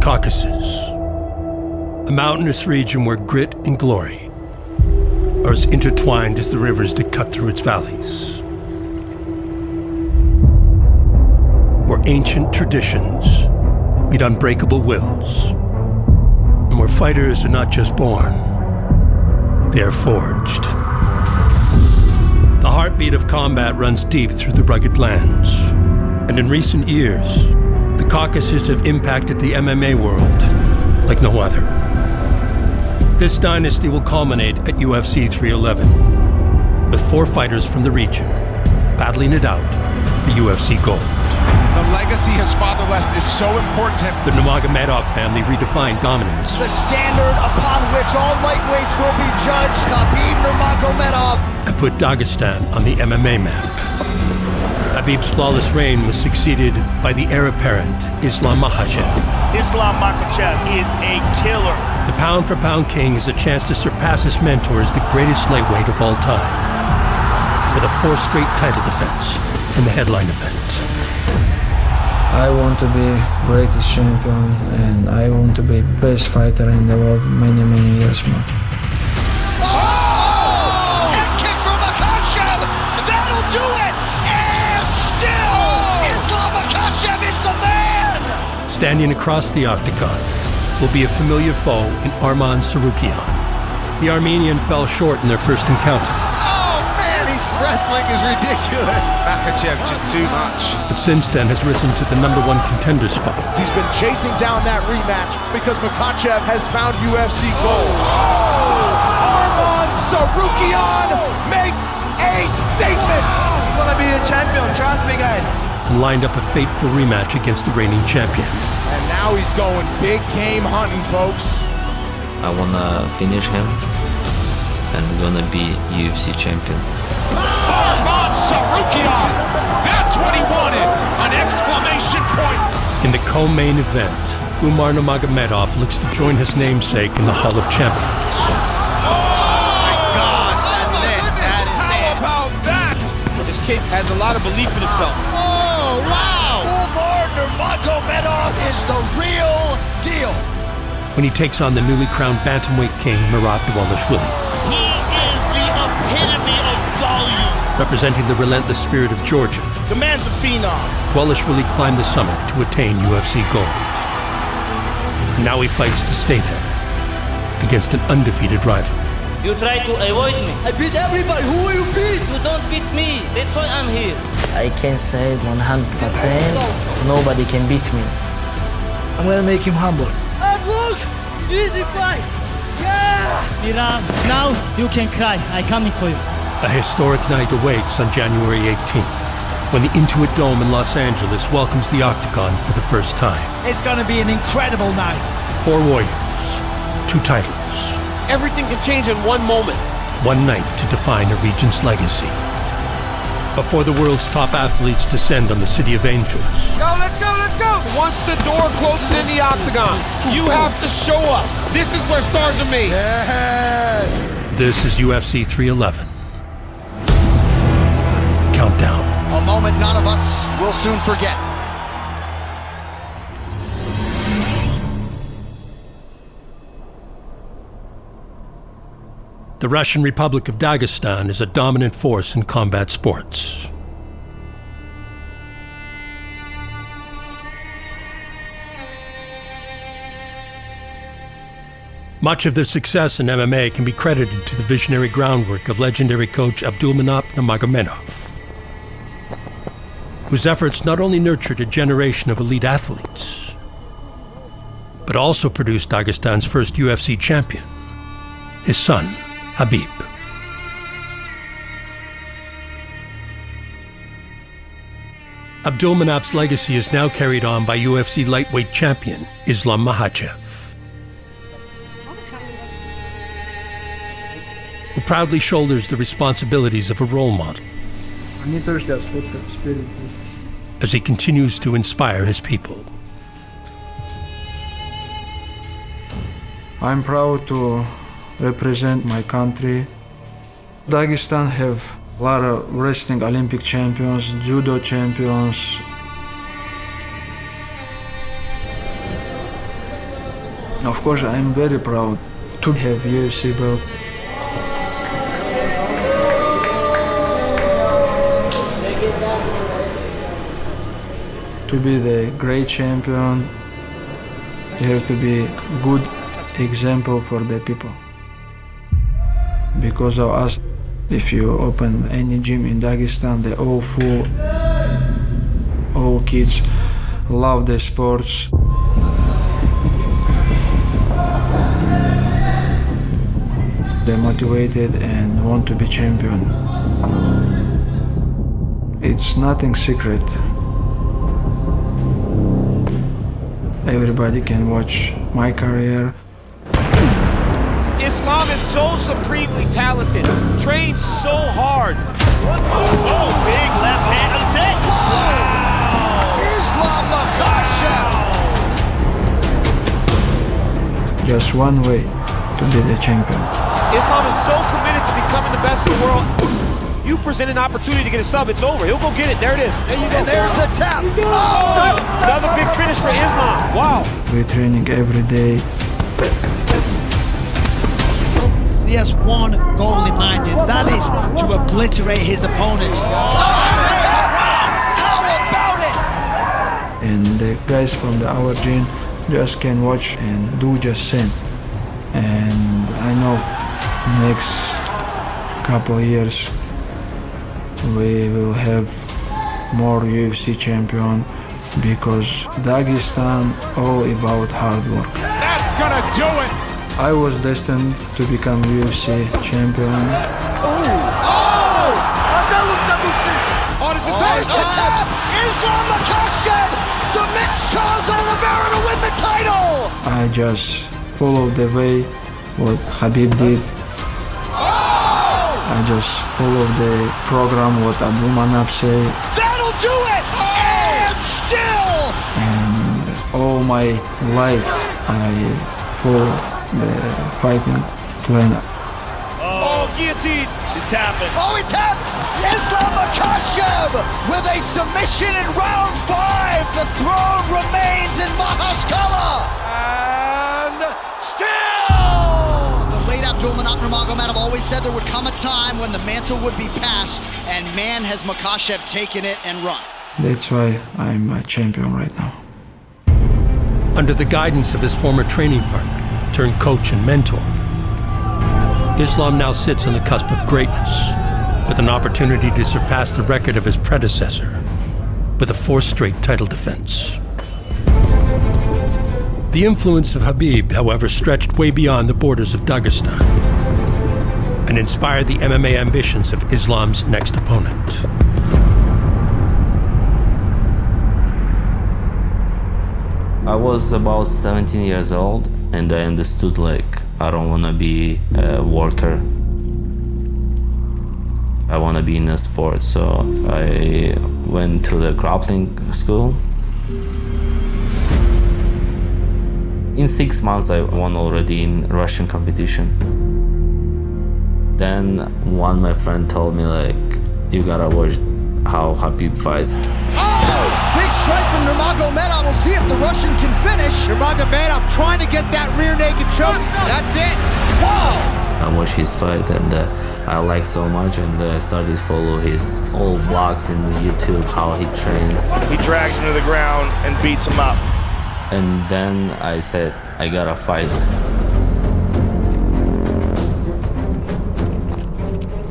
Caucasus, a mountainous region where grit and glory are as intertwined as the rivers that cut through its valleys. Where ancient traditions meet unbreakable wills, and where fighters are not just born, they are forged. The heartbeat of combat runs deep through the rugged lands, and in recent years, the Caucasus have impacted the MMA world like no other. This dynasty will culminate at UFC 311, with 4 fighters from the region battling it out for UFC gold. The legacy his father left is so important to him. The Nurmagomedov family redefined dominance. The standard upon which all lightweights will be judged, Khabib Nurmagomedov. And put Dagestan on the MMA map. Khabib's flawless reign was succeeded by the heir apparent Islam Makhachev. Islam Makhachev is a killer. The pound-for-pound king has a chance to surpass his mentor as the greatest lightweight of all time, with a 4th straight title defense in the headline event. I want to be greatest champion, and I want to be best fighter in the world many years more. Oh! And kick from Makhachev! That'll do it! And still, Islam Makhachev is the man! Standing across the octagon will be a familiar foe in Arman Tsarukyan. The Armenian fell short in their first encounter. His wrestling is ridiculous. Makhachev just too much. But since then has risen to the #1 contender spot. He's been chasing down that rematch because Makhachev has found UFC gold. Arman Tsarukyan makes a statement. I'm gonna be the champion, trust me guys. And lined up a fateful rematch against the reigning champion. And now he's going big game hunting, folks. I wanna finish him and gonna be UFC champion. Arman Tsarukyan! That's what he wanted! An exclamation point! In the co-main event, Umar Nurmagomedov looks to join his namesake in the Hall of Champions. Oh my gosh, that's it. That is it. How about that? This kid has a lot of belief in himself. Oh, wow! Umar Nurmagomedov is the real deal. When he takes on the newly crowned bantamweight king, Murat Dvalishvili. He is the epitome of volume. Representing the relentless spirit of Georgia, The man's a phenom. Dvalishvili climbed the summit to attain UFC gold. And now he fights to stay there, against an undefeated rival. You try to avoid me. I beat everybody. Who will you beat? You don't beat me. That's why I'm here. I can say 100%, nobody can beat me. I'm gonna make him humble. And look! Easy fight! Yeah! Miran, now you can cry. I'm coming for you. A historic night awaits on January 18th, when the Intuit Dome in Los Angeles welcomes the Octagon for the first time. It's gonna be an incredible night. 4 warriors, 2 titles, Everything can change in one moment. 1 night to define a region's legacy. Before the world's top athletes descend on the City of Angels. Go, let's go, let's go! Once the door closes in the octagon, you have to show up. This is where stars are made. Yes! This is UFC 311. Countdown. A moment none of us will soon forget. The Russian Republic of Dagestan is a dominant force in combat sports. Much of their success in MMA can be credited to the visionary groundwork of legendary coach Abdulmanap Nurmagomedov, whose efforts not only nurtured a generation of elite athletes, but also produced Dagestan's first UFC champion, his son, Khabib. Abdulmanap's legacy is now carried on by UFC lightweight champion Islam Makhachev, who proudly shoulders the responsibilities of a role model as he continues to inspire his people. I'm proud to represent my country. Dagestan have a lot of wrestling Olympic champions, judo champions. Of course, I'm very proud to have UFC belt. To be the great champion, you have to be good example for the people. Because of us, if you open any gym in Dagestan, they're all full. All kids love the sports. They're motivated and want to be champion. It's nothing secret. Everybody can watch my career. Islam is so supremely talented, trains so hard. Oh, big left hand. That's it. Wow. Islam Makhachev! Just one way to be the champion. Islam is so committed to becoming the best in the world. You present an opportunity to get a sub, it's over. He'll go get it. There it is. There you go. And there's the tap. Oh! Another big finish for Islam. Wow. We're training every day. He has one goal in mind, and that is to obliterate his opponents. How about it? And the guys from our gym just can watch and do just same. And I know next couple years we will have more UFC champion because Dagestan all about hard work. That's gonna do it. I was destined to become UFC champion. Oh, this is there's the tap. Islam Makhachev submits Charles Oliveira to win the title. I just followed the way what Khabib did. I just followed the program what Abdulmanap say. That'll do it. And still. And all my life I follow the fighting plan. Oh, guillotine. He's tapping. Oh, he tapped. Islam Makhachev with a submission in round 5. The throne remains in Mahashkala. And still. The late Abdulmanap Nurmagomedov always said there would come a time when the mantle would be passed, and man, has Makhachev taken it and run. That's why I'm a champion right now. Under the guidance of his former training partner, turned coach and mentor, Islam now sits on the cusp of greatness, with an opportunity to surpass the record of his predecessor with a 4th straight title defense. The influence of Khabib, however, stretched way beyond the borders of Dagestan and inspired the MMA ambitions of Islam's next opponent. I was about 17 years old and I understood like I don't want to be a worker. I want to be in a sport, so I went to the grappling school. In 6 months I won already in Russian competition. Then one my friend told me like, you gotta watch how Khabib fights. Oh! Big strike from Nurmagomedov. We'll see if the Russian can finish. Nurmagomedov trying to get that rear naked choke. That's it. Whoa! I watched his fight and I liked so much, and I started follow his old vlogs in YouTube, how he trains. He drags him to the ground and beats him up. And then I said, I gotta fight.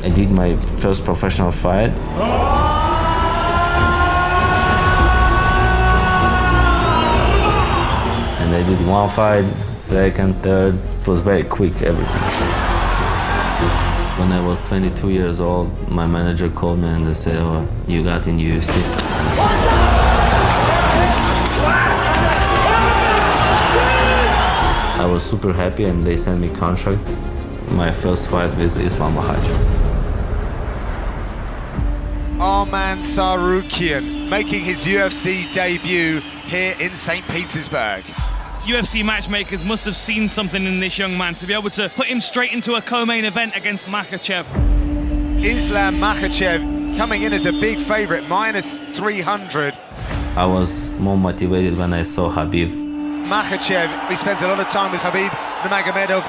I did my first professional fight. And I did one fight, second, third. It was very quick, everything. When I was 22 years old, my manager called me and they said, oh, you got in UFC. I was super happy and they sent me contract. My first fight with Islam Makhachev. Arman Tsarukyan making his UFC debut here in St. Petersburg. UFC matchmakers must have seen something in this young man to be able to put him straight into a co-main event against Makhachev. Islam Makhachev coming in as a big favorite, -300. I was more motivated when I saw Khabib. Makhachev, he spends a lot of time with Khabib Nurmagomedov.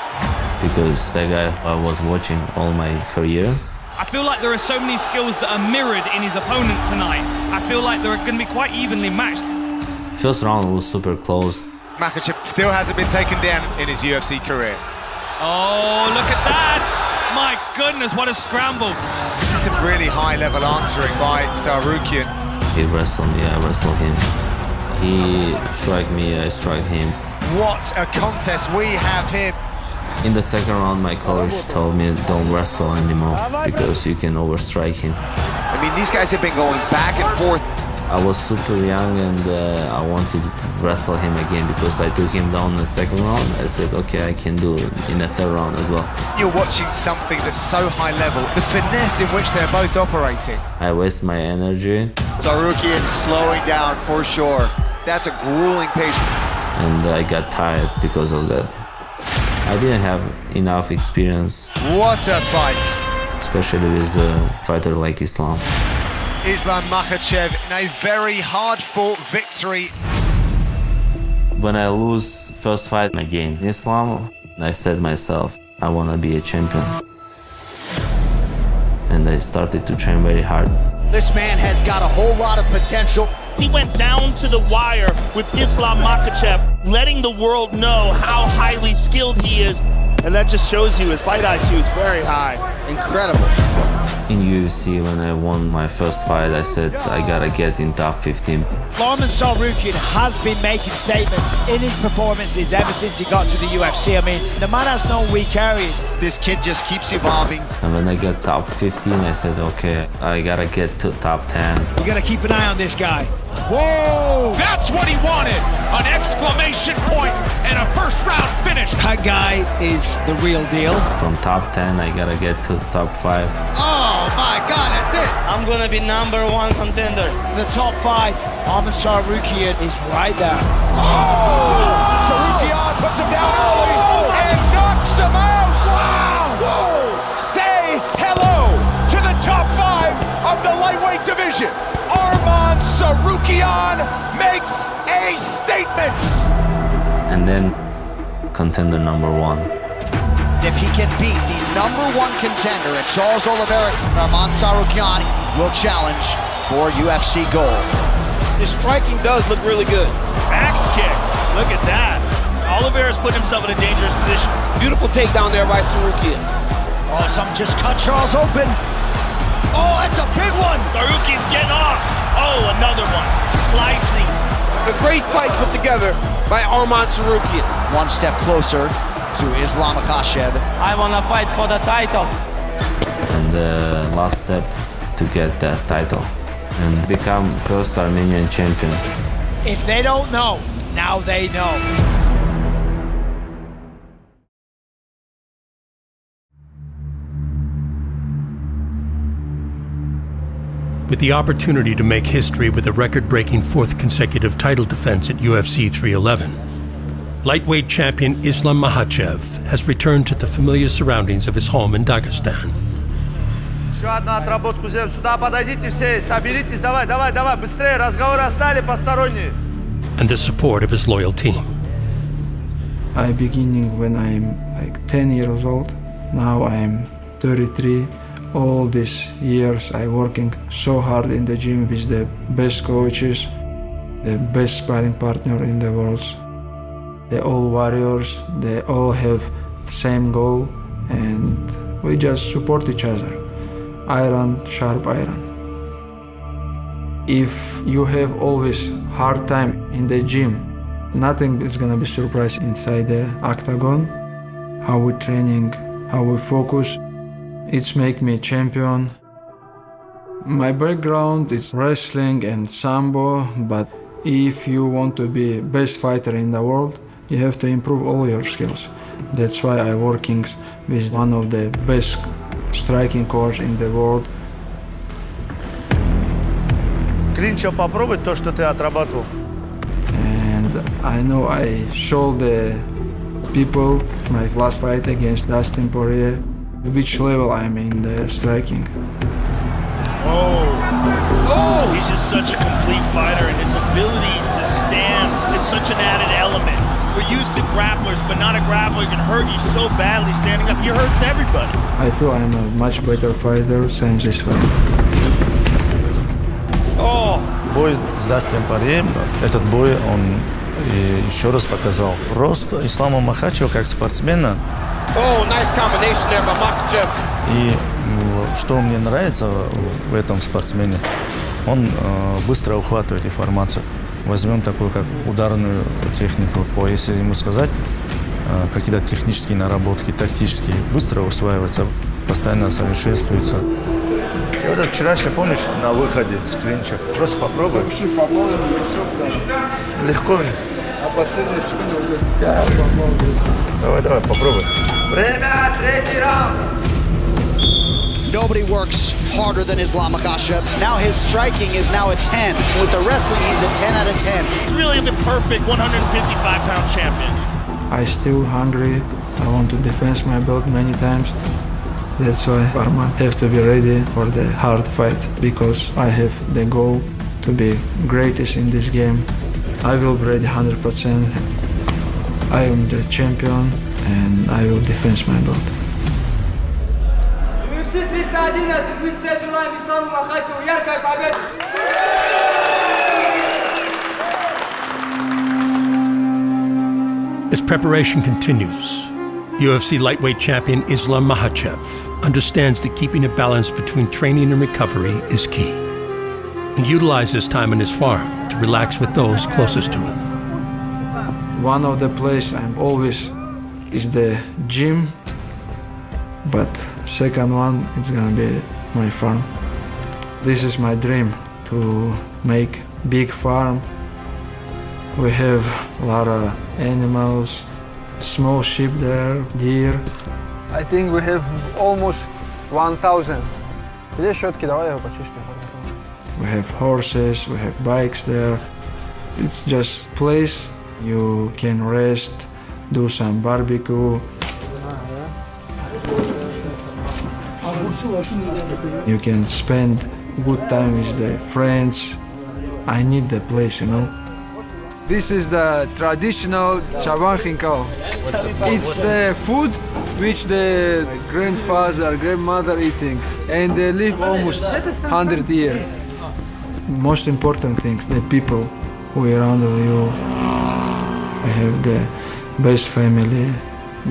Because that guy I was watching all my career. I feel like there are so many skills that are mirrored in his opponent tonight. I feel like they're going to be quite evenly matched. First round was super close. Makhachev still hasn't been taken down in his UFC career. Oh, look at that! My goodness, what a scramble. This is some really high-level answering by Tsarukyan. He wrestled me, I wrestled him. He struck me, I struck him. What a contest we have here. In the second round, my coach told me don't wrestle anymore because you can overstrike him. I mean, these guys have been going back and forth. I was super young and I wanted to wrestle him again because I took him down in the second round. I said, okay, I can do it in the third round as well. You're watching something that's so high level, the finesse in which they're both operating. I waste my energy. Tsarukyan slowing down for sure. That's a grueling pace. And I got tired because of that. I didn't have enough experience. What a fight. Especially with a fighter like Islam. Islam Makhachev in a very hard-fought victory. When I lose first fight against Islam, I said myself, I want to be a champion. And I started to train very hard. This man has got a whole lot of potential. He went down to the wire with Islam Makhachev, letting the world know how highly skilled he is. And that just shows you his fight IQ is very high. Incredible. In UFC, when I won my first fight, I said I gotta get in top 15. Arman Tsarukyan has been making statements in his performances ever since he got to the UFC. I mean, the man has no weak areas. This kid just keeps evolving. And when I got top 15, I said, okay, I gotta get to top 10. You gotta keep an eye on this guy. Whoa! That's what he wanted! An exclamation point and a first round finish. That guy is the real deal. From top 10, I gotta get to top 5. Oh my God, that's it. I'm gonna be #1 contender. The top 5, Arman Tsarukyan is right there. Oh! Tsarukyan puts him down early and knocks him out. Wow! Say hello to the top 5 of the lightweight division. Arman Tsarukyan makes a statement. And then contender #1. If he can beat the #1 contender at Charles Oliveira, Arman Tsarukyan will challenge for UFC gold. His striking does look really good. Axe kick. Look at that. Oliveira's put himself in a dangerous position. Beautiful takedown there by Tsarukyan. Oh, some just cut Charles open. Oh, that's a big one. Tsarukyan's getting off. Oh, another one. Slicing. A great fight put together by Arman Tsarukyan. One step closer to Islam Makhachev. I wanna fight for the title. And the last step to get that title and become first Armenian champion. If they don't know, now they know. With the opportunity to make history with a record-breaking 4th consecutive title defense at UFC 311, lightweight champion Islam Makhachev has returned to the familiar surroundings of his home in Dagestan. Еще одна отработку сделаем. Сюда подойдите все, соберитесь, давай, быстрее, разговоры остали посторонние. And the support of his loyal team. I beginning when I'm like 10 years old. Now I'm 33. All these years I working so hard in the gym with the best coaches, the best sparring partner in the world. They're all warriors, they all have the same goal, and we just support each other. Iron, sharp iron. If you have always hard time in the gym, nothing is gonna be surprise inside the octagon. How we training, how we focus, it's make me champion. My background is wrestling and sambo, but if you want to be best fighter in the world, you have to improve all your skills. That's why I'm working with one of the best striking coach in the world. Клинча попробовать то, что ты отрабатывал. And I know I showed the people my last fight against Dustin Poirier, which level I'm in the striking. Oh, he's just such a complete fighter, and his ability to stand is such an added element. We're used to grapplers, but not a grappler can hurt you so badly standing up. He hurts everybody. I feel I'm a much better fighter since this fight. Бой с Дастином Порием, этот бой он еще раз показал рост Ислама Махачева как спортсмена. Nice combination there by Makhachev. И что мне нравится в этом спортсмене, он быстро ухватывает информацию. Возьмем такую, как ударную технику. Если ему сказать, какие-то технические наработки, тактические, быстро усваивается, постоянно совершенствуется. И вот это вчерашний, помнишь, на выходе с клинча. Просто попробуй. Легко. Давай, попробуй. Время, третий раунд. Nobody works harder than Islam Makhachev. Now his striking is now a 10. With the wrestling, he's a 10 out of 10. He's really the perfect 155-pound champion. I still hungry. I want to defend my belt many times. That's why Arman has to be ready for the hard fight, because I have the goal to be greatest in this game. I will be ready 100%. I am the champion and I will defend my belt. UFC 311, мы все желаем Исламу Махачеву яркой победы! As preparation continues, UFC lightweight champion Islam Makhachev understands that keeping a balance between training and recovery is key, and utilizes time on his farm to relax with those closest to him. One of the places I'm always is the gym, but second one it's gonna be my farm. This is my dream, to make big farm. We have a lot of animals, small sheep there, deer. I think we have almost 1,000. Где щетки? Давай я его почистим. We have horses, we have bikes there. It's just place you can rest, do some barbecue. You can spend good time with the friends. I need the place, you know. This is the traditional chaban khinkal. It's the food which the grandfather, grandmother eating, and they live almost 100 years. Most important things, the people who are around you. I have the best family,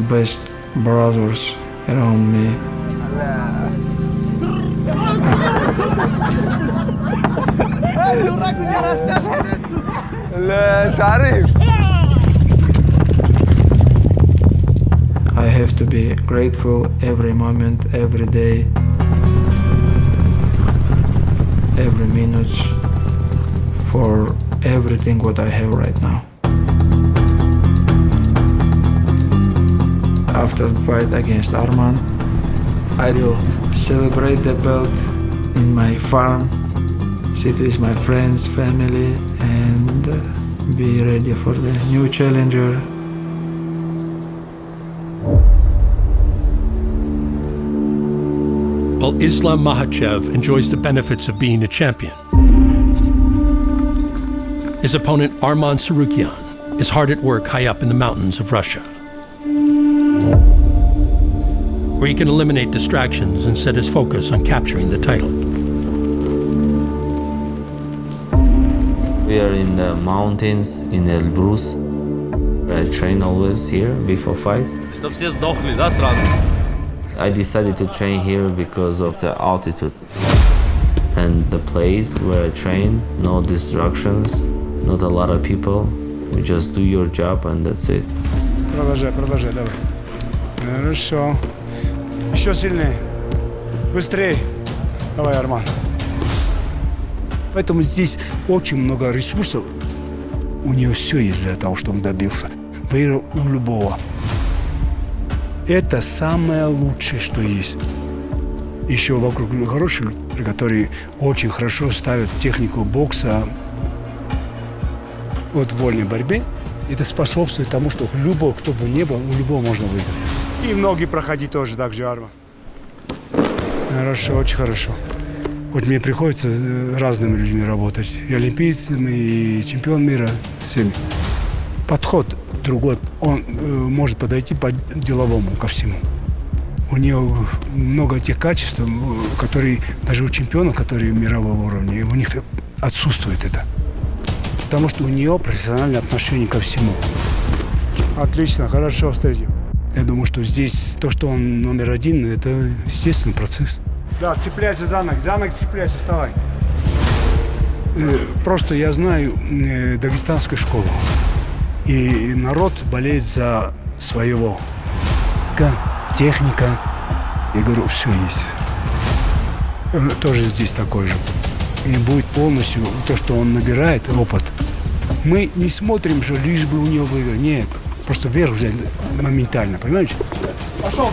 best brothers around me. I have to be grateful every moment, every day, every minute for everything what I have right now. After the fight against Arman, I will celebrate the belt in my farm, sit with my friends, family, and be ready for the new challenger. While Islam Makhachev enjoys the benefits of being a champion, his opponent Arman Tsarukyan is hard at work high up in the mountains of Russia, where he can eliminate distractions and set his focus on capturing the title. We are in the mountains in Elbrus. I train always here before fight. Чтоб все сдохли, да, сразу? I decided to train here because of the altitude and the place where I train. No distractions, not a lot of people. We just do your job and that's it. Продолжай, давай. Хорошо. Еще сильнее. Быстрее. Давай, Арман. Поэтому здесь очень много ресурсов. У него все есть для того, чтобы он добился. Выиграл у любого. Это самое лучшее, что есть. Еще вокруг хорошие люди, которые очень хорошо ставят технику бокса. Вот в вольной борьбе. Это способствует тому, что любого, кто бы ни был, у любого можно выиграть. И многие проходи тоже так же, Арман. Хорошо, очень хорошо. Хоть мне приходится разными людьми работать. И олимпийцами, и чемпион мира, всеми. подход другой. Он может подойти по-деловому ко всему. У него много тех качеств, которые даже у чемпионов, которые мирового уровня, у них отсутствует это. Потому что у нее профессиональное отношение ко всему. Отлично, хорошо встретил. Я думаю, что здесь то, что он номер один, это естественный процесс. Да, цепляйся за ноги цепляйся, вставай. Просто я знаю дагестанскую школу. И народ болеет за своего. Техника. Я говорю, все есть. Тоже здесь такой же. И будет полностью то, что он набирает, опыт. Мы не смотрим, что лишь бы у него выиграть. Нет. Просто вверх взять моментально, понимаете? Пошел,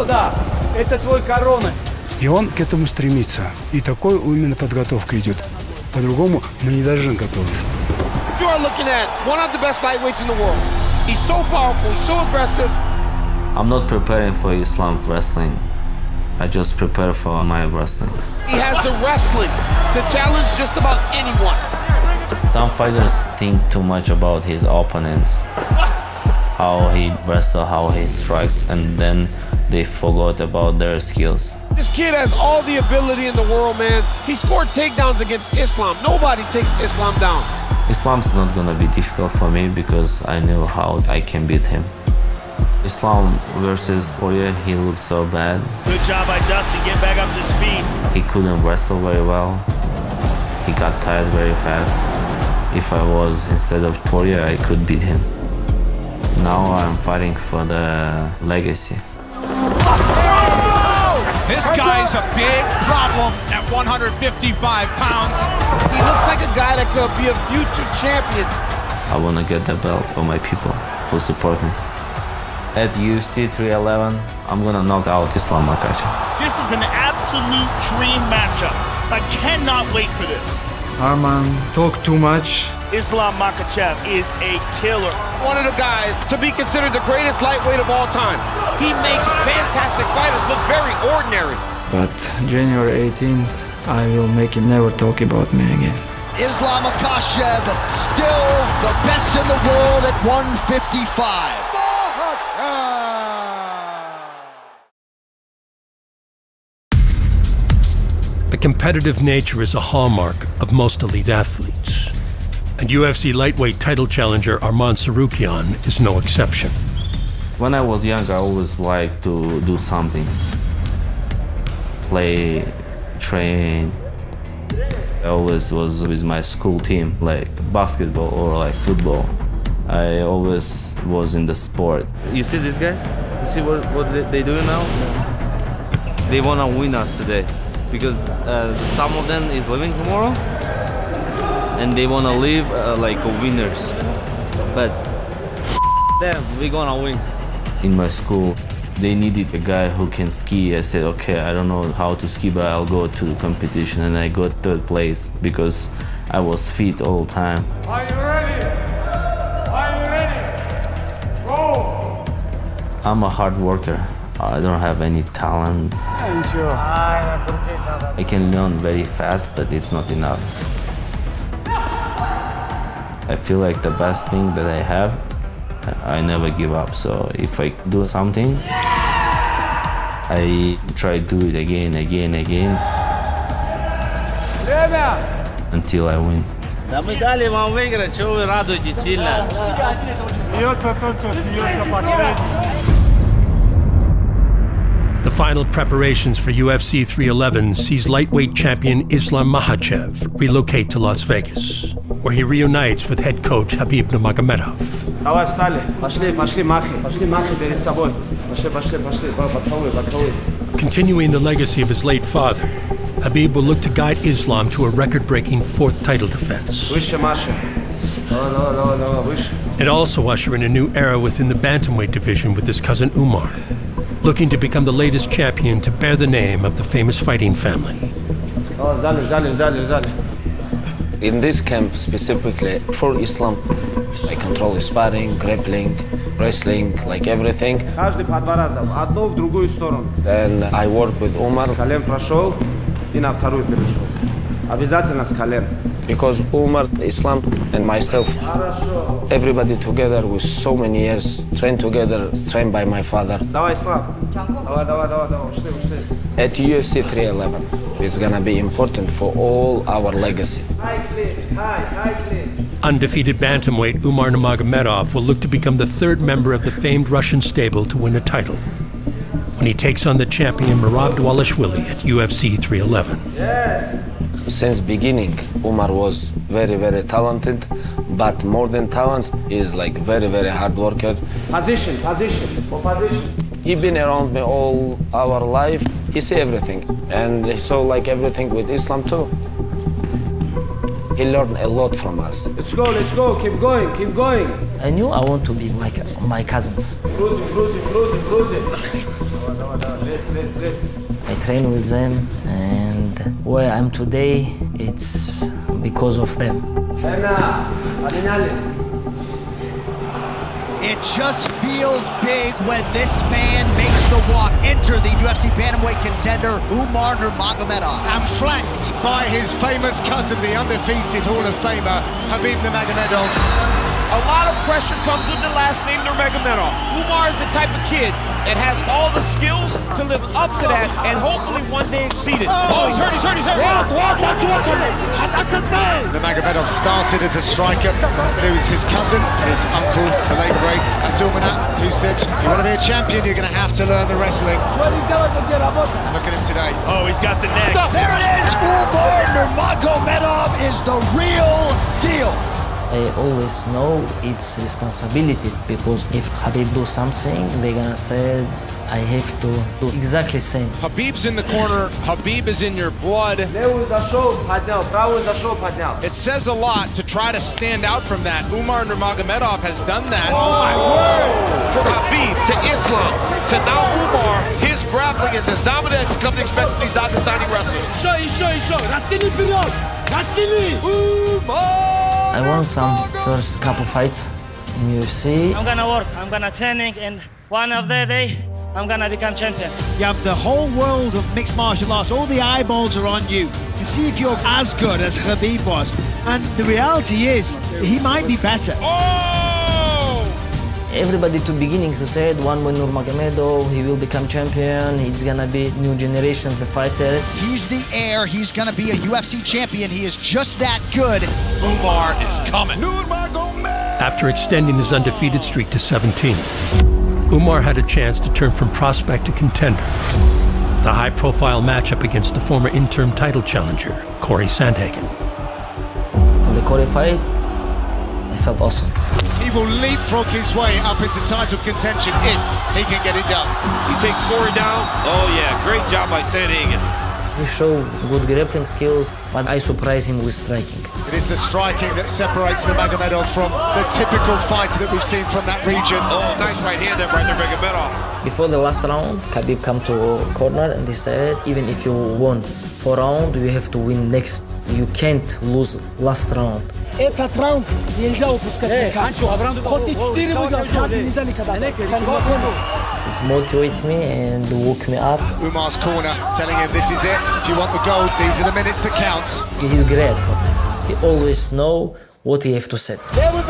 да. Это твой корона. И он к этому стремится. И такой именно подготовка идет. По-другому мы не должны готовы. You are looking at one of the best lightweights in the world. He's so powerful, he's so aggressive. I'm not preparing for Islam wrestling. I just prepare for my wrestling. He has the wrestling to challenge just about anyone. Some fighters think too much about his opponents, how he wrestles, how he strikes, and then they forgot about their skills. This kid has all the ability in the world, man. He scored takedowns against Islam. Nobody takes Islam down. Islam's not gonna be difficult for me because I know how I can beat him. Islam versus Poirier, he looked so bad. Good job by Dustin, get back up to his feet. He couldn't wrestle very well. He got tired very fast. If I was instead of Poirier, I could beat him. Now I'm fighting for the legacy. This guy's a big problem at 155 pounds. He looks like a guy that could be a future champion. I want to get the belt for my people who support me. At UFC 311, I'm gonna knock out Islam Makhachev. This is an absolute dream matchup. I cannot wait for this. Arman talk too much. Islam Makhachev is a killer. One of the guys to be considered the greatest lightweight of all time. He makes fantastic fighters look very ordinary. But January 18th, I will make him never talk about me again. Islam Makhachev, still the best in the world at 155. A competitive nature is a hallmark of most elite athletes. And UFC lightweight title challenger Arman Tsarukyan is no exception. When I was young, I always liked to do something. Play, train. I always was with my school team, like basketball or like football. I always was in the sport. You see these guys? You see what they do now? They wanna win us today because some of them is leaving tomorrow and they wanna leave like winners. But damn, we're gonna win. In my school, they needed a guy who can ski. I said, okay, I don't know how to ski, but I'll go to the competition. And I got third place because I was fit all the time. Are you ready? Are you ready? Go! I'm a hard worker. I don't have any talents. I can learn very fast, but it's not enough. I feel like the best thing that I have, I never give up. So if I do something, I try to do it again, until I win. Да мы дали вам выиграть, чего вы радуетесь сильно? Смеется только, смеется последний. The final preparations for UFC 311 sees lightweight champion Islam Makhachev relocate to Las Vegas, where he reunites with head coach Khabib Nurmagomedov. Давай встали. Пошли, Махи. Пошли, Махи перед собой. Пошли. Подковы. Continuing the legacy of his late father, Khabib will look to guide Islam to a record-breaking fourth title defense. Выше, Маша. Давай, выше. And also usher in a new era within the bantamweight division with his cousin Umar, looking to become the latest champion to bear the name of the famous fighting family. In this camp specifically for Islam, I control sparring, grappling, wrestling, like everything. Каждый по 2 раза, в одну, в другую сторону. Then I work with Umar. Колен прошел и на вторую перешел. Обязательно с колен. Because Umar, Islam, and myself, everybody together with so many years, trained together, trained by my father. Давай, Islam. Давай. Ушли. At UFC 311, it's gonna be important for all our legacy. High clinch. Undefeated bantamweight Umar Nurmagomedov will look to become the third member of the famed Russian stable to win a title when he takes on the champion Merab Dvalishvili at UFC 311. Yes. Since beginning, Umar was very, very talented, but more than talent, he's like very, very hard worker. Position. He been around me all our life. He see everything, and he saw like everything with Islam too. He learned a lot from us. Let's go. Keep going. I knew I want to be like my cousins. Cruising. I train with them, and where I'm today, it's because of them. It just feels big when this man makes the walk. Enter the UFC bantamweight contender, Umar Nurmagomedov. And flanked by his famous cousin, the undefeated Hall of Famer, Khabib Nurmagomedov. A lot of pressure comes with the last name Nurmagomedov. Umar is the type of kid that has all the skills to live up to that and hopefully one day exceed it. Oh, he's hurt. Nurmagomedov started as a striker, but it was his cousin, his uncle, the late great Abdulmanap, who said, you want to be a champion, you're going to have to learn the wrestling. And look at him today. Oh, he's got the neck. There it is! Umar Nurmagomedov is the real deal. I always know it's responsibility, because if Khabib do something, they're gonna say I have to do exactly same. Khabib's in the corner. Khabib is in your blood. It says a lot to try to stand out from that. Umar Nurmagomedov has done that. Oh my word! From Khabib to Islam to now Umar, his grappling is as dominant as you come to expect from these Dagestani wrestlers. I won some first couple fights in UFC. I'm gonna work, I'm gonna training, and one of the day, I'm gonna become champion. You have the whole world of mixed martial arts, all the eyeballs are on you to see if you're as good as Khabib was. And the reality is, he might be better. Everybody to beginning to say one with Nurmagomedov, he will become champion, it's gonna be new generation of the fighters. He's the heir, he's gonna be a UFC champion, he is just that good. Umar is coming. After extending his undefeated streak to 17, Umar had a chance to turn from prospect to contender with a high-profile matchup against the former interim title challenger, Corey Sandhagen. For the Corey fight, I felt awesome. He will leapfrog his way up into title contention if he can get it done. He takes Corey down. Oh yeah, great job by Sandhagen. He showed good grappling skills, but I surprised him with striking. It is the striking that separates Nurmagomedov from the typical fighter that we've seen from that region. Oh, nice right hand there by Nurmagomedov. Before the last round, Khabib come to corner and he said, even if you won 4 rounds, you have to win next. You can't lose last round. Этот раунд нельзя упускать. Хоть и 4 выиграл, нельзя никогда. It's motivated me and woke me up. Umar's corner telling him this is it. If you want the gold, these are the minutes that count. He's great. He always know what he have to say. There you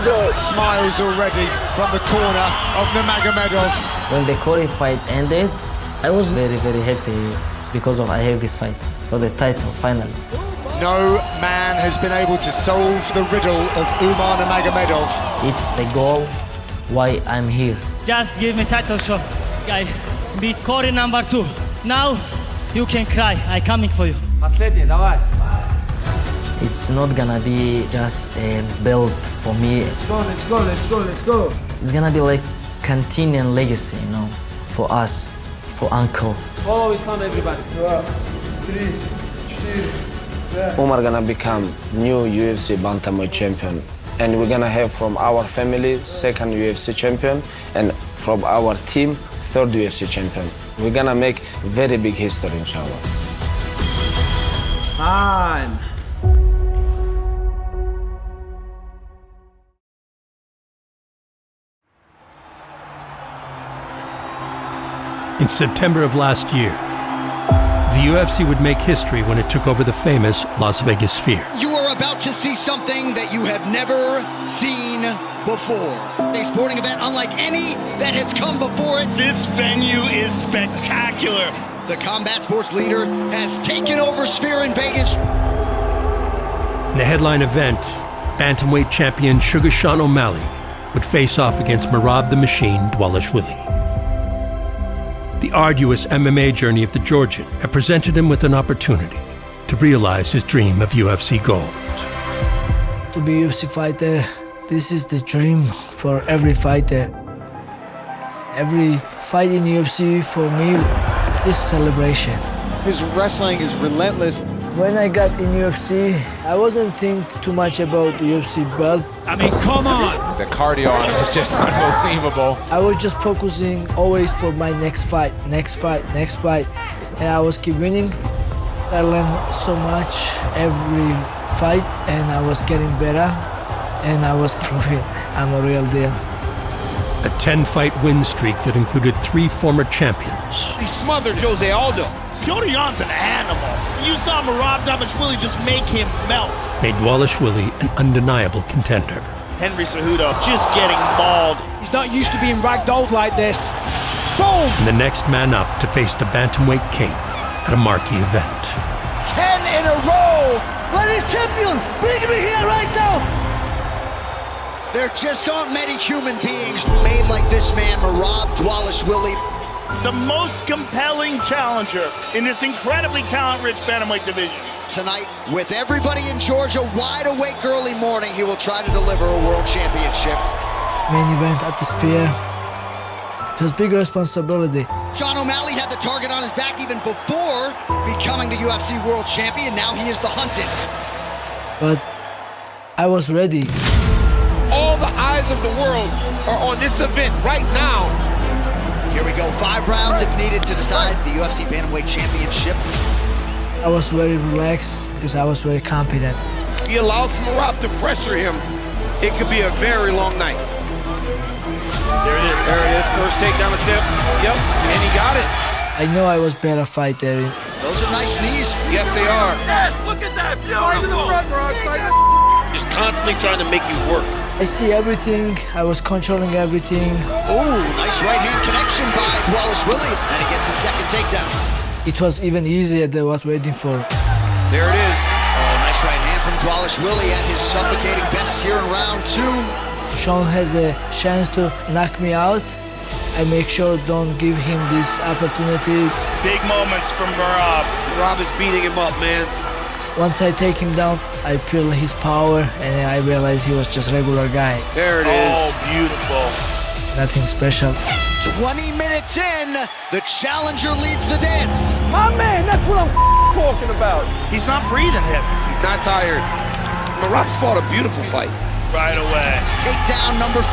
go. Smiles already from the corner of Nurmagomedov. When the Corey fight ended, I was very, very happy because of I have this fight for the title finally. No man has been able to solve the riddle of Umar Nurmagomedov. It's the goal why I'm here. Just give me title shot. I beat Corey number 2. Now you can cry. I coming for you. It's not gonna be just a belt for me. Let's go. It's gonna be like continuing legacy, you know, for us, for uncle. Oh, Islam, everybody. 3, 4. Umar gonna become new UFC bantamweight champion, and we're gonna have from our family 2nd UFC champion, and from our team 3rd UFC champion. We're gonna make very big history, inshallah. Time. In September of last year, the UFC would make history when it took over the famous Las Vegas Sphere. You are about to see something that you have never seen before. A sporting event unlike any that has come before it. This venue is spectacular. The combat sports leader has taken over Sphere in Vegas. In the headline event, bantamweight champion Sugar Sean O'Malley would face off against Merab the Machine Dvalishvili. The arduous MMA journey of the Georgian had presented him with an opportunity to realize his dream of UFC gold. To be a UFC fighter, this is the dream for every fighter. Every fight in UFC for me is celebration. His wrestling is relentless. When I got in UFC, I wasn't think too much about the UFC belt. I mean, come on! The cardio on him is just unbelievable. I was just focusing always for my next fight, next fight, next fight. And I was keep winning. I learned so much every fight and I was getting better. And I was proving I'm a real deal. A 10-fight win streak that included 3 former champions. He smothered Jose Aldo. Petr Yan's an animal. You saw Merab Dvalishvili just make him melt. Made Dvalishvili an undeniable contender. Henry Cejudo just getting mauled. He's not used to being ragdolled like this. Boom! And the next man up to face the bantamweight king at a marquee event. 10 in a row! But he's champion! Bring me here right now! There just aren't many human beings made like this man, Merab Dvalishvili. The most compelling challenger in this incredibly talent-rich bantamweight division. Tonight, with everybody in Georgia wide awake early morning, he will try to deliver a world championship. Main event at the Spear. It was big responsibility. Sean O'Malley had the target on his back even before becoming the UFC world champion. Now he is the hunted. But I was ready. All the eyes of the world are on this event right now. Here we go, 5 rounds if needed to decide the UFC Bantamweight Championship. I was very relaxed because I was very confident. He allows Merab to pressure him. It could be a very long night. There it is. There it is. First takedown attempt. Yep, and he got it. I know I was better fighter. Those are nice knees. Yes, they are. Yes, look at that. Beautiful. Just constantly trying to make you work. I see everything. I was controlling everything. Ooh, nice right-hand connection by Dvalishvili, and he gets a second takedown. It was even easier than I was waiting for. There it is. Oh, nice right hand from Dvalishvili at his suffocating best here in round 2. Sean has a chance to knock me out. I make sure don't give him this opportunity. Big moments from Merab. Merab is beating him up, man. Once I take him down, I feel his power and I realize he was just a regular guy. There it is. Oh, beautiful. Nothing special. 20 minutes in, the challenger leads the dance. My man, that's what I'm talking about. He's not breathing heavy. He's not tired. Merab's fought a beautiful fight. Right away. Takedown number 5.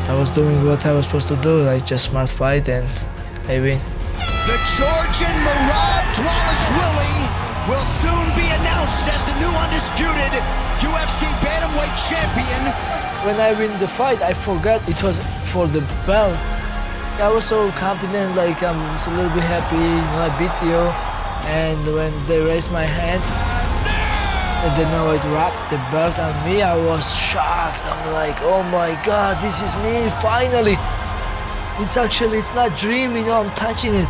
I was doing what I was supposed to do. I just smart fight and I win. The Georgian Merab Dvalishvili will soon be announced as the new undisputed UFC Bantamweight champion. When I win the fight, I forgot it was for the belt. I was so confident, like I'm a little bit happy, I beat you. And when they raised my hand, and then now it wrapped the belt on me, I was shocked. I'm like, oh my God, this is me, finally. It's not dream, I'm touching it.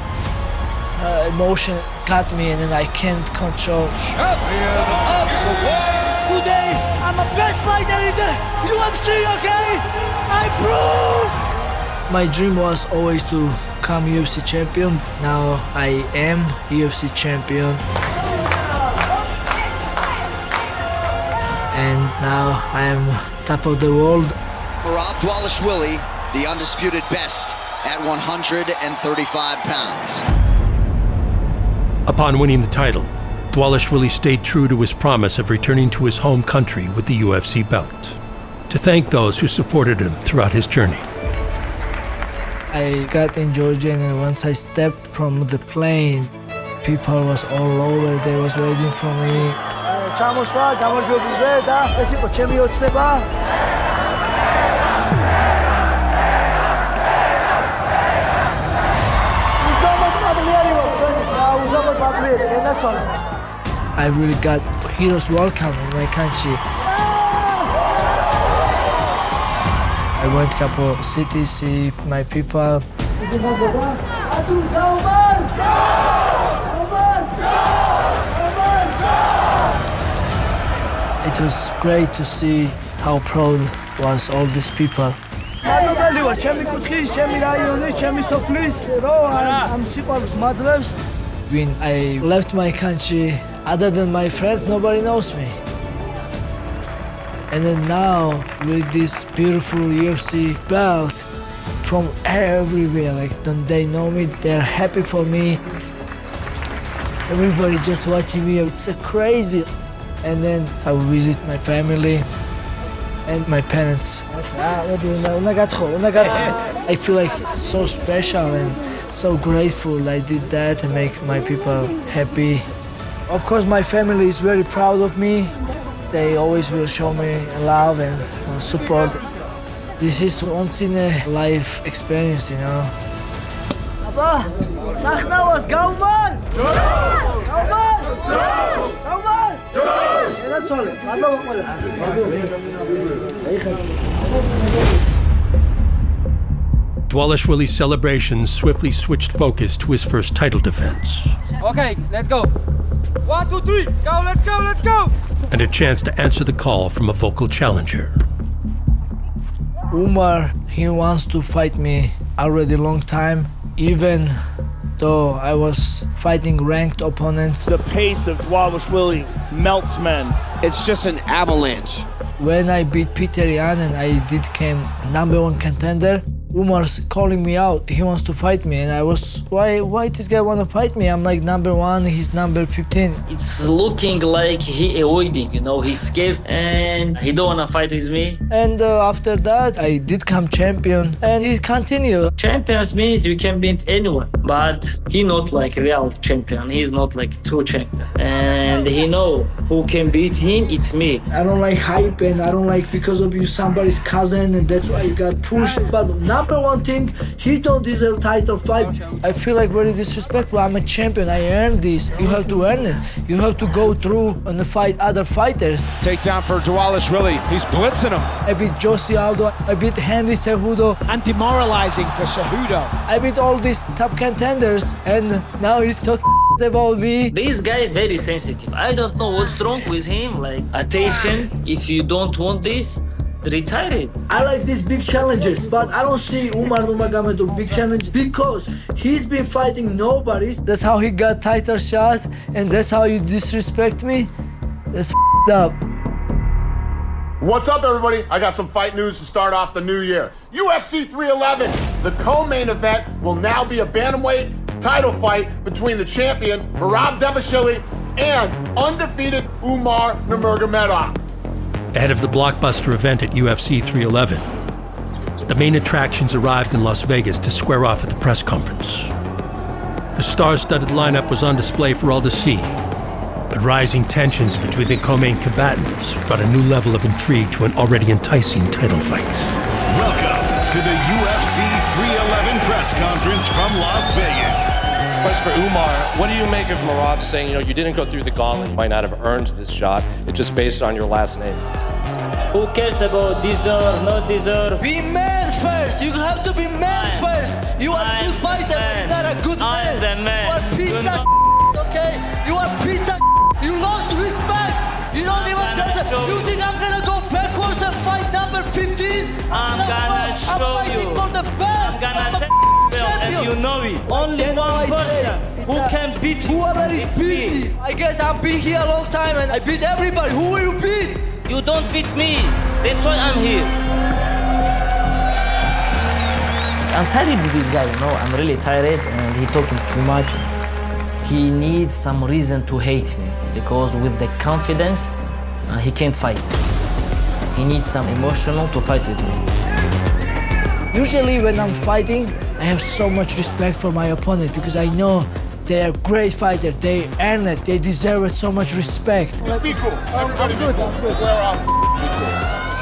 Emotion got me and then I can't control. Champion of the world! Today, I'm the best fighter in the UFC, okay? I prove! My dream was always to become UFC champion. Now I am UFC champion. And now I am top of the world. Merab Dvalishvili, the undisputed best at 135 pounds. Upon winning the title, Dvalishvili stayed true to his promise of returning to his home country with the UFC belt, to thank those who supported him throughout his journey. I got in Georgia and once I stepped from the plane, people was all over, they was waiting for me. I really got heroes welcome in my country. I went to a couple cities, see my people. It was great to see how proud was all these people. When I left my country, other than my friends, nobody knows me. And then now, with this beautiful UFC belt from everywhere, like they know me, they're happy for me. Everybody just watching me, it's so crazy. And then I will visit my family and my parents. I feel like it's so special and so grateful I did that and make my people happy. Of course, my family is very proud of me. They always will show me love and support. This is once in a life experience, you know. Abba, sahna was Galman! Galman! Galman! That's all. Dvalishvili's celebrations swiftly switched focus to his first title defense. Okay, let's go. 1, 2, 3, go, let's go, let's go! And a chance to answer the call from a vocal challenger. Umar, he wants to fight me already long time, even though I was fighting ranked opponents. The pace of Dvalishvili melts men. It's just an avalanche. When I beat Peter Yan and I did came #1 contender, Umar's calling me out. He wants to fight me, and I was, why this guy wanna fight me? I'm like #1, he's number 15. It's looking like he avoiding, you know, he's scared and he don't wanna fight with me. And after that, I did come champion, and he continued. Champions means you can beat anyone, but he not like real champion. He's not like true champion, and he know who can beat him. It's me. I don't like hype, and I don't like because of you somebody's cousin, and that's why you got pushed. But #1 thing, he don't deserve title fight. I feel like very disrespectful. I'm a champion. I earned this. You have to earn it. You have to go through and fight other fighters. Takedown for Dvalishvili. He's blitzing him. I beat Josie Aldo. I beat Henry Cejudo. And demoralizing for Cejudo. I beat all these top contenders, and now he's talking about me. This guy very sensitive. I don't know what's wrong with him. Like attention. If you don't want this, retire it. I like these big challenges, but I don't see Umar Nurmagomedov big challenge because he's been fighting nobody. That's how he got title shot, and that's how you disrespect me. That's up. What's up, everybody? I got some fight news to start off the new year. UFC 311, the co-main event, will now be a bantamweight title fight between the champion Merab Dvalishvili and undefeated Umar Nurmagomedov. Ahead of the blockbuster event at UFC 311, the main attractions arrived in Las Vegas to square off at the press conference. The star-studded lineup was on display for all to see, but rising tensions between the co-main combatants brought a new level of intrigue to an already enticing title fight. Welcome to the UFC 311 press conference from Las Vegas. Question for Umar, what do you make of Merab saying, you didn't go through the gauntlet, you might not have earned this shot, it's just based on your last name? Who cares about deserve, not deserve? Be man first. You have to be man first. You are a good fighter, but you're not a good man. I'm the man. You are piece of okay? You are piece of You lost respect. You don't even deserve. You think I'm gonna go backwards and fight number 15? I'm gonna show you. For the belt. I'm gonna tell you, and you know it. Only one person who can beat you. Whoever is busy. I guess I've been here a long time and I beat everybody. Who will you beat? You don't beat me. That's why I'm here. I'm tired with this guy, I'm really tired and he talking too much. He needs some reason to hate me because with the confidence, he can't fight. He needs some emotional to fight with me. Usually when I'm fighting, I have so much respect for my opponent because I know they are great fighters. They earn it. They deserve it so much respect. Be cool. Everybody be cool.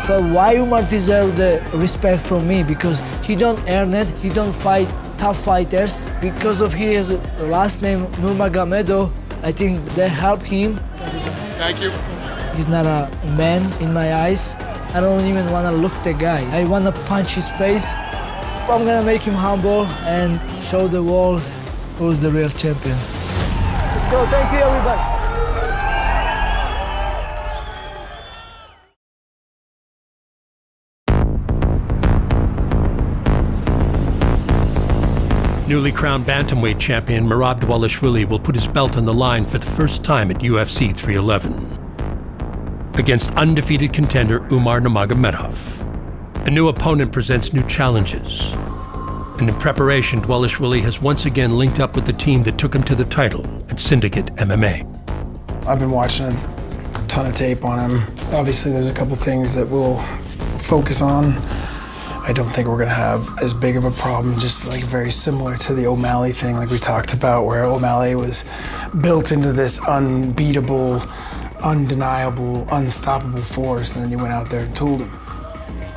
But why Umar deserve the respect from me? Because he don't earn it. He don't fight tough fighters. Because of his last name Nurmagomedov, I think they help him. Thank you. He's not a man in my eyes. I don't even want to look the guy. I want to punch his face. I'm gonna make him humble and show the world who's the real champion. Let's go, thank you everybody. Newly crowned bantamweight champion Merab Dvalishvili will put his belt on the line for the first time at UFC 311 against undefeated contender Umar Nurmagomedov. A new opponent presents new challenges, and in preparation, Dvalishvili has once again linked up with the team that took him to the title at Syndicate MMA. I've been watching a ton of tape on him. Obviously, there's a couple things that we'll focus on. I don't think we're gonna have as big of a problem, just like very similar to the O'Malley thing like we talked about, where O'Malley was built into this unbeatable, undeniable, unstoppable force, and then you went out there and tooled him.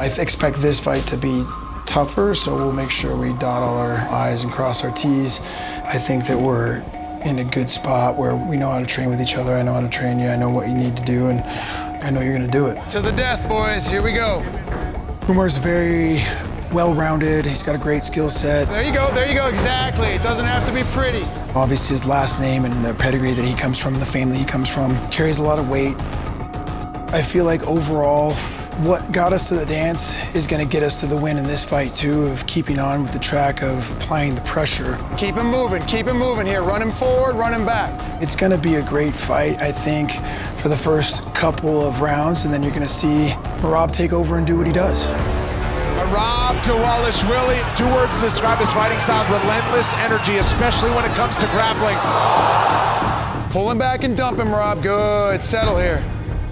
I expect this fight to be tougher, so we'll make sure we dot all our I's and cross our T's. I think that we're in a good spot where we know how to train with each other. I know how to train you, I know what you need to do, and I know you're gonna do it. To the death, boys, here we go. Umar's very well-rounded, he's got a great skill set. There you go, exactly. It doesn't have to be pretty. Obviously his last name and the pedigree that he comes from, the family he comes from, carries a lot of weight. I feel like overall, what got us to the dance is gonna get us to the win in this fight too, of keeping on with the track of applying the pressure. Keep him moving here. Run him forward, run him back. It's gonna be a great fight, I think, for the first couple of rounds, and then you're gonna see Merab take over and do what he does. Merab Dvalishvili, 2 words to describe his fighting style: relentless energy, especially when it comes to grappling. Pull him back and dump him, Merab. Good, settle here.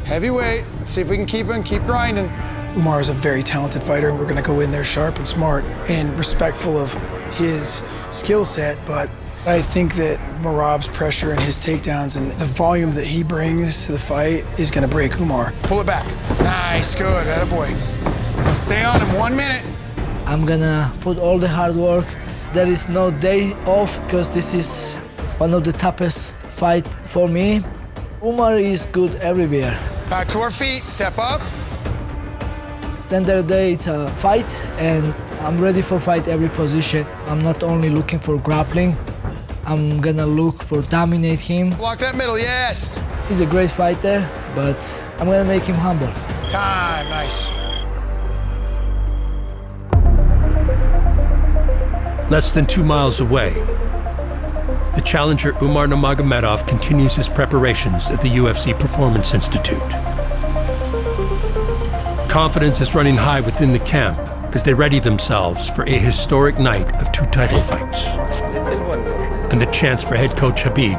Heavyweight, let's see if we can keep him, keep grinding. Umar is a very talented fighter, and we're gonna go in there sharp and smart and respectful of his skill set, but I think that Merab's pressure and his takedowns and the volume that he brings to the fight is gonna break Umar. Pull it back. Nice, good, attaboy. Stay on him, 1 minute. I'm gonna put all the hard work. There is no day off because this is one of the toughest fight for me. Umar is good everywhere. Back to our feet, step up. Then the day it's a fight, and I'm ready for fight every position. I'm not only looking for grappling, I'm gonna look for dominate him. Block that middle, yes. He's a great fighter, but I'm gonna make him humble. Time, nice. Less than 2 miles away, the challenger Umar Nurmagomedov continues his preparations at the UFC Performance Institute. Confidence is running high within the camp as they ready themselves for a historic night of 2 title fights and the chance for head coach Habib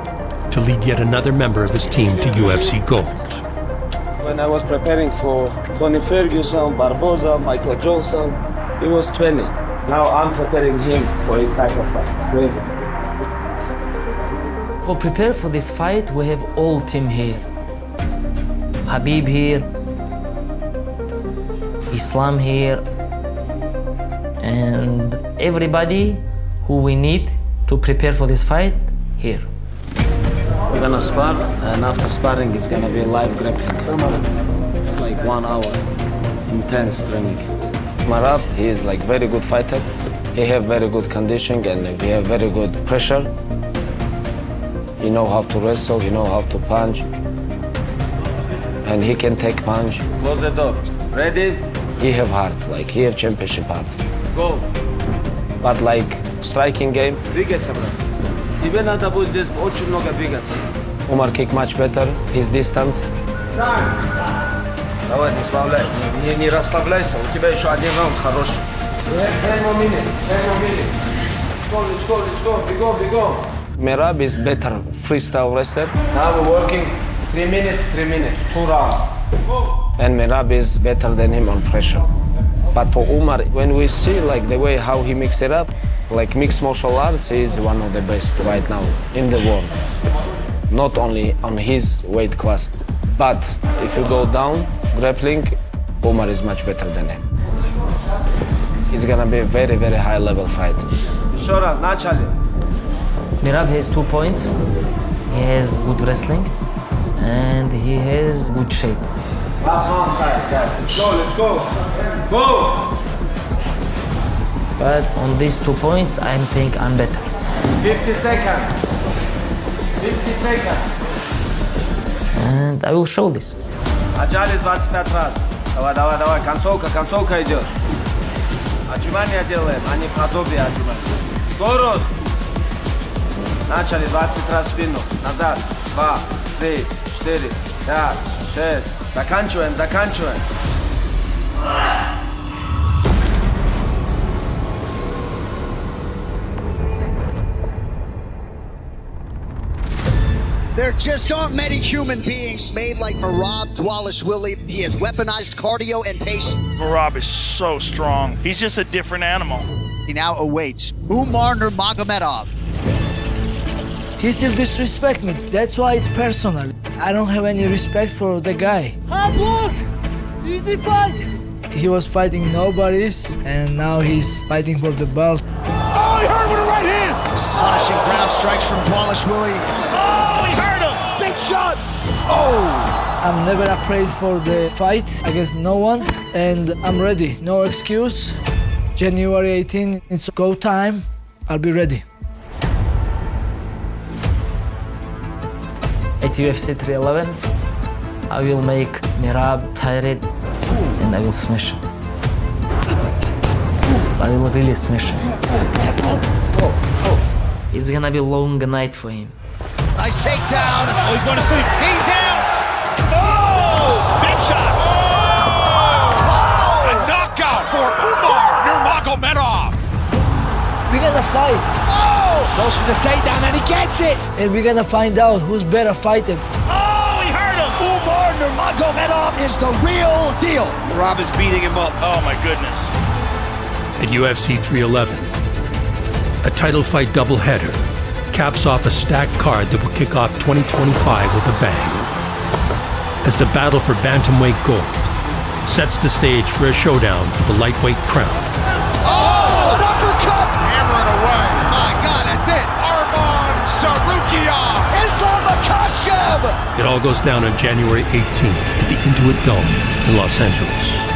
to lead yet another member of his team to UFC gold. When I was preparing for Tony Ferguson, Barboza, Michael Johnson, he was 20. Now I'm preparing him for his title fight. It's crazy. For prepare for this fight, we have all team here. Habib here, Islam here, and everybody who we need to prepare for this fight here. We're gonna spar, and after sparring, it's gonna be live grappling. It's like 1 hour, intense training. Merab, he is like very good fighter. He have very good conditioning and he have very good pressure. He know how to wrestle, he know how to punch. And he can take punch. Close the door. Ready? He have heart, like he have championship heart. Go. But like striking game. Двигайся, брат. Тебе надо будет здесь очень много двигаться. Umar kick much better, his distance. Давай, не сбавляй, не расслабляйся, у тебя еще 1 раунд хороший. 10 more minutes. Let's go, бегом. Merab is better freestyle wrestler. Now we're working 3 minutes, 2 rounds. And Merab is better than him on pressure. But for Umar, when we see like the way how he mix it up, like mixed martial arts, he is one of the best right now in the world. Not only on his weight class, but if you go down, grappling, Umar is much better than him. It's gonna be a very, very high level fight. Еще раз, начали. Merab has 2 points. He has good wrestling and he has good shape. Last one, guys. Let's go. Go! But on these 2 points, I think I'm better. 50 seconds. 50 seconds. And I will show this. Отжались 25 раз. Давай. Концовка идет. Отжимания делаем, а не подобие отжимания. Скорость. Начали 20 раз спину. Назад. 2, 3, 4, 5, 6. Заканчиваем. There just aren't many human beings made like Merab Dvalishvili. He has weaponized cardio and pace. Merab is so strong. He's just a different animal. He now awaits Umar Nurmagomedov. He still disrespect me. That's why it's personal. I don't have any respect for the guy. Hard work! Easy fight! He was fighting nobodies, and now he's fighting for the belt. Oh, he hurt with a right hand! Astonishing ground strikes from Dvalishvili. Oh, he hurt him! Big shot! Oh! I'm never afraid for the fight against no one, and I'm ready. No excuse. January 18, it's go time. I'll be ready. At UFC 311, I will make Merab tired and I will smash him. I will really smash him. It's gonna be a long night for him. Nice takedown. Oh, he's going to sleep. He's out. Oh! Big shots. Oh! A knockout for Umar Nurmagomedov. We're gonna fight. Oh! Goes for the takedown and he gets it. And we're gonna find out who's better fighting. Oh, he hurt him. Umar Nurmagomedov is the real deal. Rob is beating him up. Oh, my goodness. At UFC 311, a title fight doubleheader caps off a stacked card that will kick off 2025 with a bang. As the battle for bantamweight gold sets the stage for a showdown for the lightweight crown. Oh, an uppercut! Hammering away. My God, that's it. Arman Tsarukyan. Islam Makhachev! It all goes down on January 18th at the Intuit Dome in Los Angeles.